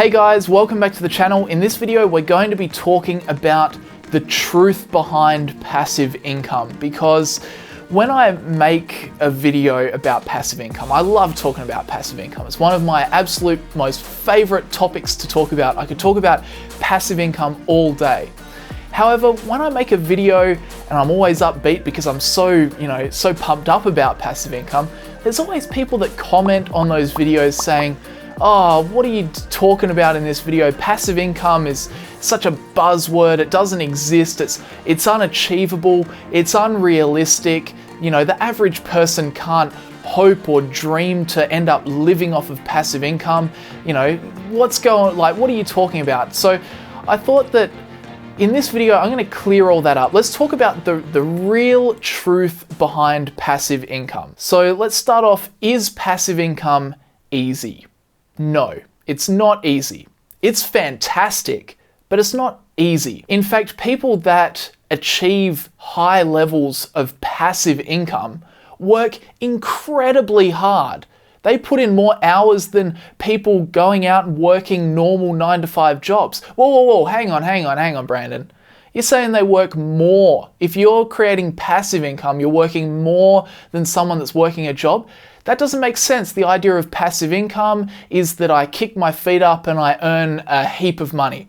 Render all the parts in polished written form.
Hey guys, welcome back to the channel. In this video, we're going to be talking about the truth behind passive income, because when I make a video about passive income, I love talking about passive income. It's one of my absolute most favorite topics to talk about. I could talk about passive income all day. However, when I make a video and I'm always upbeat because I'm so pumped up about passive income, there's always people that comment on those videos saying, "Oh, what are you talking about in this video? Passive income is such a buzzword. It doesn't exist. It's unachievable. It's unrealistic. The average person can't hope or dream to end up living off of passive income. What are you talking about?" So I thought that in this video, I'm going to clear all that up. Let's talk about the real truth behind passive income. So let's start off. Is passive income easy? No, it's not easy. It's fantastic, but it's not easy. In fact, people that achieve high levels of passive income work incredibly hard. They put in more hours than people going out and working normal 9-to-5 jobs. Whoa, hang on, Brandon. You're saying they work more. If you're creating passive income, you're working more than someone that's working a job. That doesn't make sense. The idea of passive income is that I kick my feet up and I earn a heap of money.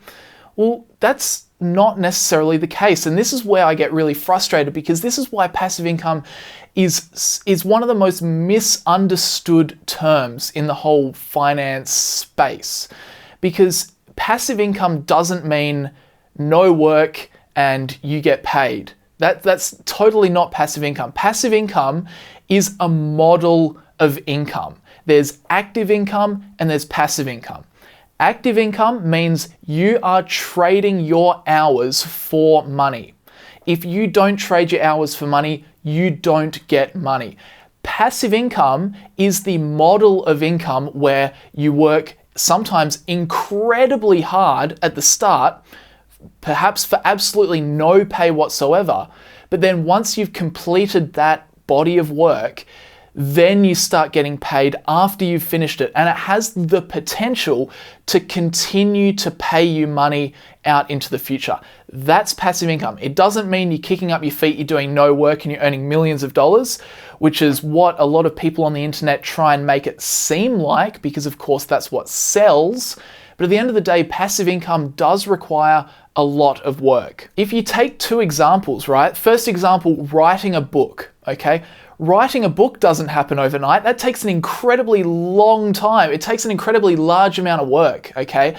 Well, that's not necessarily the case. And this is where I get really frustrated, because this is why passive income is one of the most misunderstood terms in the whole finance space. Because passive income doesn't mean no work and you get paid. That's totally not passive income. Passive income is a model of income. There's active income and there's passive income. Active income means you are trading your hours for money. If you don't trade your hours for money, you don't get money. Passive income is the model of income where you work sometimes incredibly hard at the start, perhaps for absolutely no pay whatsoever. But then once you've completed that body of work, then you start getting paid after you've finished it. And it has the potential to continue to pay you money out into the future. That's passive income. It doesn't mean you're kicking up your feet, you're doing no work and you're earning millions of dollars, which is what a lot of people on the internet try and make it seem like, because of course that's what sells. But at the end of the day, passive income does require a lot of work. If you take two examples, right? First example, writing a book, okay? Writing a book doesn't happen overnight. That takes an incredibly long time. It takes an incredibly large amount of work, okay?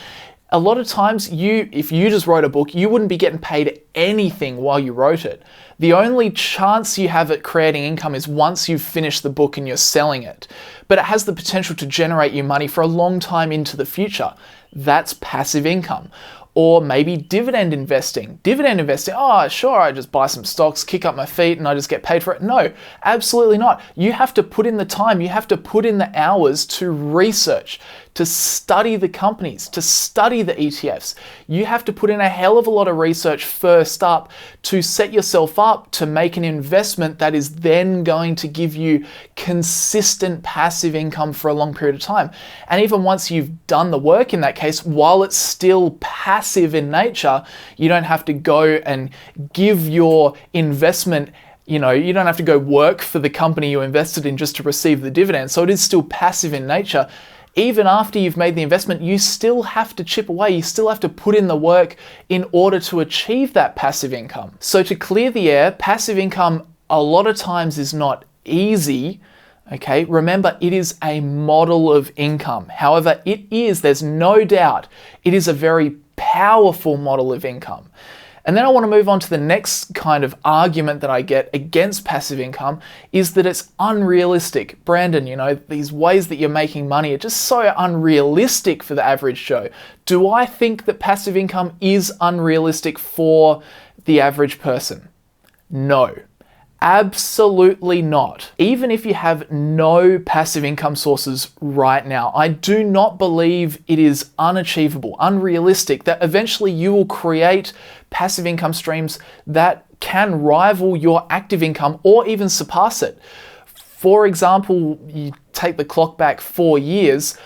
A lot of times, if you just wrote a book, you wouldn't be getting paid anything while you wrote it. The only chance you have at creating income is once you've finished the book and you're selling it. But it has the potential to generate you money for a long time into the future. That's passive income. Or maybe dividend investing. Dividend investing, oh, sure, I just buy some stocks, kick up my feet, and I just get paid for it. No, absolutely not. You have to put in the time, you have to put in the hours to research, to study the companies, to study the ETFs. You have to put in a hell of a lot of research first up to set yourself up to make an investment that is then going to give you consistent passive income for a long period of time. And even once you've done the work in that case, while it's still passive in nature, you don't have to go and give your investment, you don't have to go work for the company you invested in just to receive the dividend. So it is still passive in nature. Even after you've made the investment, you still have to chip away. You still have to put in the work in order to achieve that passive income. So to clear the air, passive income a lot of times is not easy. Okay, remember, it is a model of income. However, there's no doubt, it is a very powerful model of income. And then I want to move on to the next kind of argument that I get against passive income, is that it's unrealistic. Brandon, these ways that you're making money are just so unrealistic for the average Joe. Do I think that passive income is unrealistic for the average person? No. Absolutely not. Even if you have no passive income sources right now, I do not believe it is unachievable, unrealistic, that eventually you will create passive income streams that can rival your active income or even surpass it. For example, you take the clock back 4 years,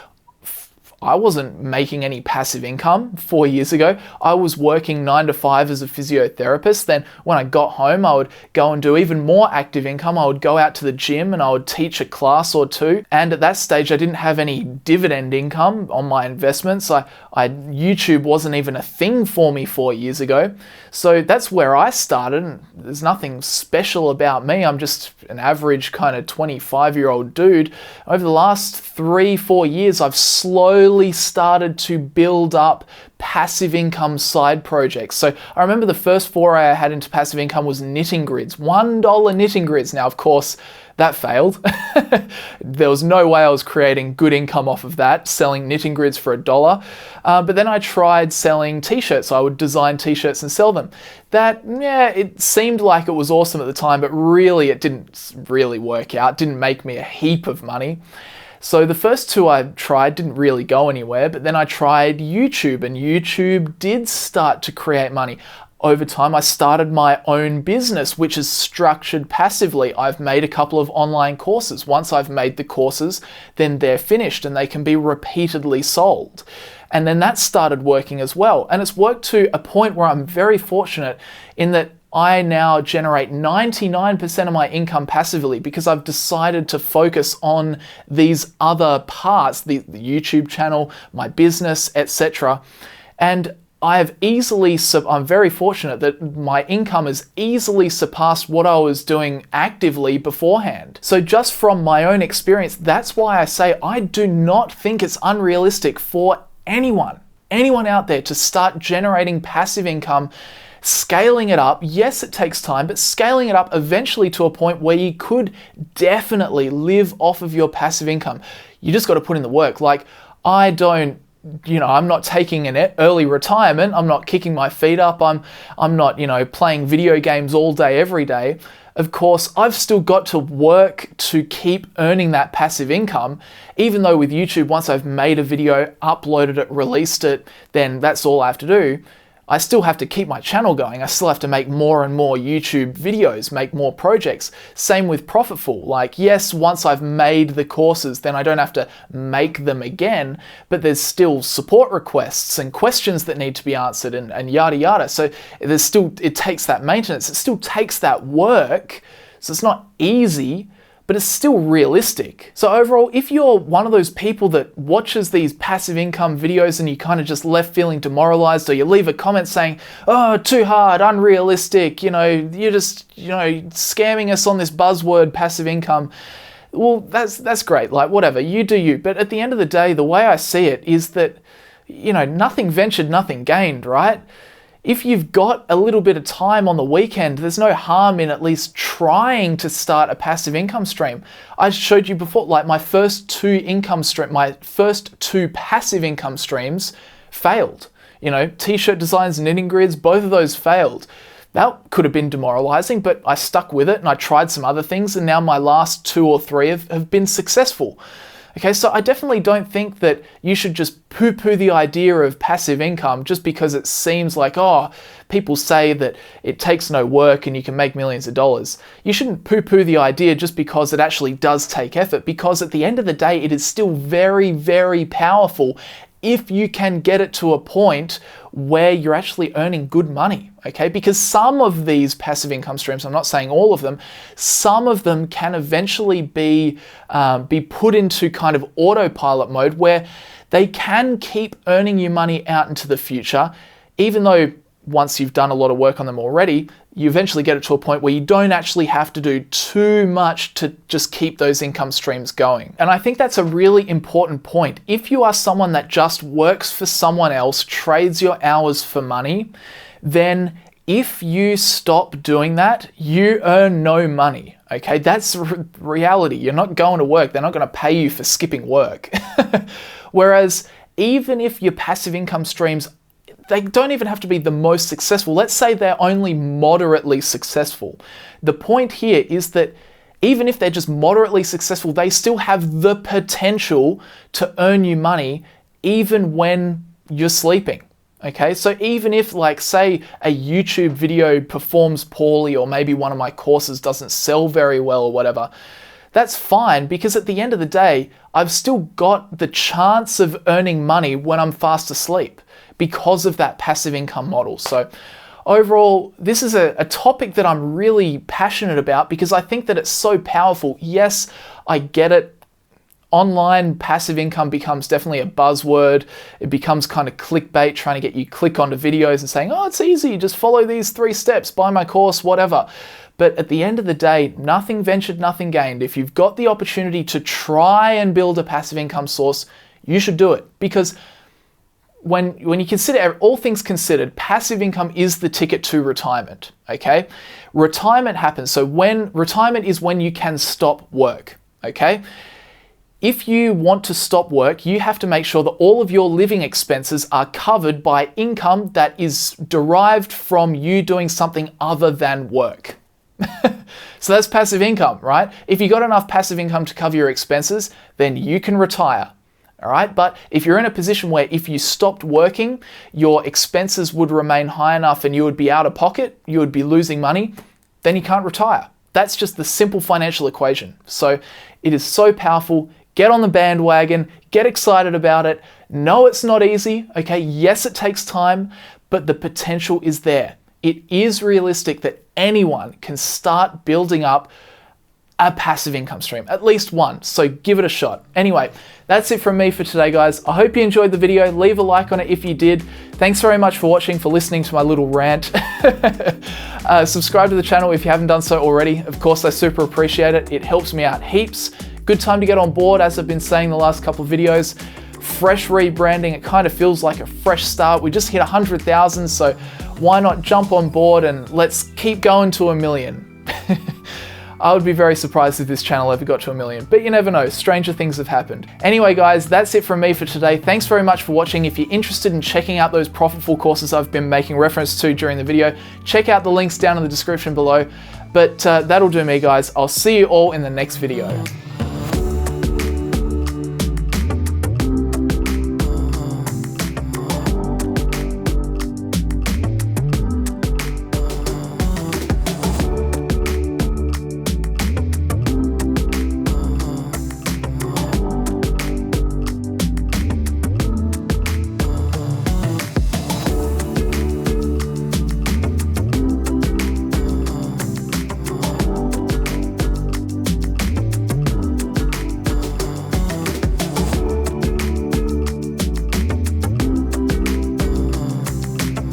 I wasn't making any passive income 4 years ago. I was working 9 to 5 as a physiotherapist. Then when I got home, I would go and do even more active income. I would go out to the gym and I would teach a class or two. And at that stage, I didn't have any dividend income on my investments. YouTube wasn't even a thing for me 4 years ago. So that's where I started. And there's nothing special about me. I'm just an average kind of 25-year-old dude. Over the last 3-4 years, I've slowly started to build up passive income side projects. So I remember the first foray I had into passive income was knitting grids, $1 knitting grids. Now, of course, that failed. There was no way I was creating good income off of that, selling knitting grids for $1. But then I tried selling t-shirts. I would design t-shirts and sell them. It seemed like it was awesome at the time, but really it didn't really work out. It didn't make me a heap of money. So the first two I tried didn't really go anywhere, but then I tried YouTube, and YouTube did start to create money. Over time, I started my own business, which is structured passively. I've made a couple of online courses. Once I've made the courses, then they're finished and they can be repeatedly sold. And then that started working as well. And it's worked to a point where I'm very fortunate in that I now generate 99% of my income passively because I've decided to focus on these other parts, the YouTube channel, my business, etc. And I'm very fortunate that my income has easily surpassed what I was doing actively beforehand. So just from my own experience, that's why I say I do not think it's unrealistic for anyone out there to start generating passive income, scaling it up. Yes, it takes time, but scaling it up eventually to a point where you could definitely live off of your passive income. You just got to put in the work. I'm not taking an early retirement. I'm not kicking my feet up. I'm not, playing video games all day, every day. Of course, I've still got to work to keep earning that passive income, even though with YouTube, once I've made a video, uploaded it, released it, then that's all I have to do. I still have to keep my channel going. I still have to make more and more YouTube videos, make more projects. Same with PROFITFUL. Yes, once I've made the courses, then I don't have to make them again, but there's still support requests and questions that need to be answered and yada yada. So it takes that maintenance. It still takes that work. So it's not easy, but it's still realistic. So overall, if you're one of those people that watches these passive income videos and you kind of just left feeling demoralized, or you leave a comment saying, oh, too hard, unrealistic, you're just, scamming us on this buzzword passive income, well, that's great. Whatever, you do you. But at the end of the day, the way I see it is that, nothing ventured, nothing gained, right? If you've got a little bit of time on the weekend, there's no harm in at least trying to start a passive income stream. I showed you before, my first two passive income streams failed. T-shirt designs, knitting grids, both of those failed. That could have been demoralizing, but I stuck with it and I tried some other things, and now my last 2 or 3 have been successful. Okay, so I definitely don't think that you should just poo-poo the idea of passive income just because it seems like, people say that it takes no work and you can make millions of dollars. You shouldn't poo-poo the idea just because it actually does take effort, because at the end of the day, it is still very, very powerful if you can get it to a point where you're actually earning good money, okay? Because some of these passive income streams, I'm not saying all of them, some of them can eventually be put into kind of autopilot mode where they can keep earning you money out into the future, even though once you've done a lot of work on them already, you eventually get it to a point where you don't actually have to do too much to just keep those income streams going. And I think that's a really important point. If you are someone that just works for someone else, trades your hours for money, then if you stop doing that, you earn no money. Okay, that's reality. You're not going to work. They're not going to pay you for skipping work. Whereas even if your passive income streams, they don't even have to be the most successful. Let's say they're only moderately successful. The point here is that even if they're just moderately successful, they still have the potential to earn you money even when you're sleeping. Okay, so even if, say a YouTube video performs poorly, or maybe one of my courses doesn't sell very well or whatever, that's fine, because at the end of the day, I've still got the chance of earning money when I'm fast asleep because of that passive income model. So overall, this is a topic that I'm really passionate about because I think that it's so powerful. Yes, I get it. Online passive income becomes definitely a buzzword. It becomes kind of clickbait, trying to get you click onto videos and saying, oh, it's easy, just follow these 3 steps, buy my course, whatever. But at the end of the day, nothing ventured, nothing gained. If you've got the opportunity to try and build a passive income source, you should do it. Because when you consider all things considered, passive income is the ticket to retirement, okay? Retirement happens. So retirement is when you can stop work, okay? If you want to stop work, you have to make sure that all of your living expenses are covered by income that is derived from you doing something other than work. So that's passive income, right? If you got enough passive income to cover your expenses, then you can retire, all right? But if you're in a position where if you stopped working, your expenses would remain high enough and you would be out of pocket, you would be losing money, then you can't retire. That's just the simple financial equation. So it is so powerful. Get on the bandwagon, get excited about it. No, it's not easy, okay? Yes, it takes time, but the potential is there. It is realistic that anyone can start building up a passive income stream, at least one, so give it a shot. Anyway, that's it from me for today, guys. I hope you enjoyed the video. Leave a like on it if you did. Thanks very much for watching, for listening to my little rant. Subscribe to the channel if you haven't done so already. Of course, I super appreciate it. It helps me out heaps. Good time to get on board, as I've been saying the last couple of videos. Fresh rebranding, it kind of feels like a fresh start. We just hit 100,000, so why not jump on board and let's keep going to 1 million. I would be very surprised if this channel ever got to 1 million, but you never know, stranger things have happened. Anyway guys, that's it from me for today. Thanks very much for watching. If you're interested in checking out those Profitful courses I've been making reference to during the video, check out the links down in the description below. But that'll do me, guys. I'll see you all in the next video.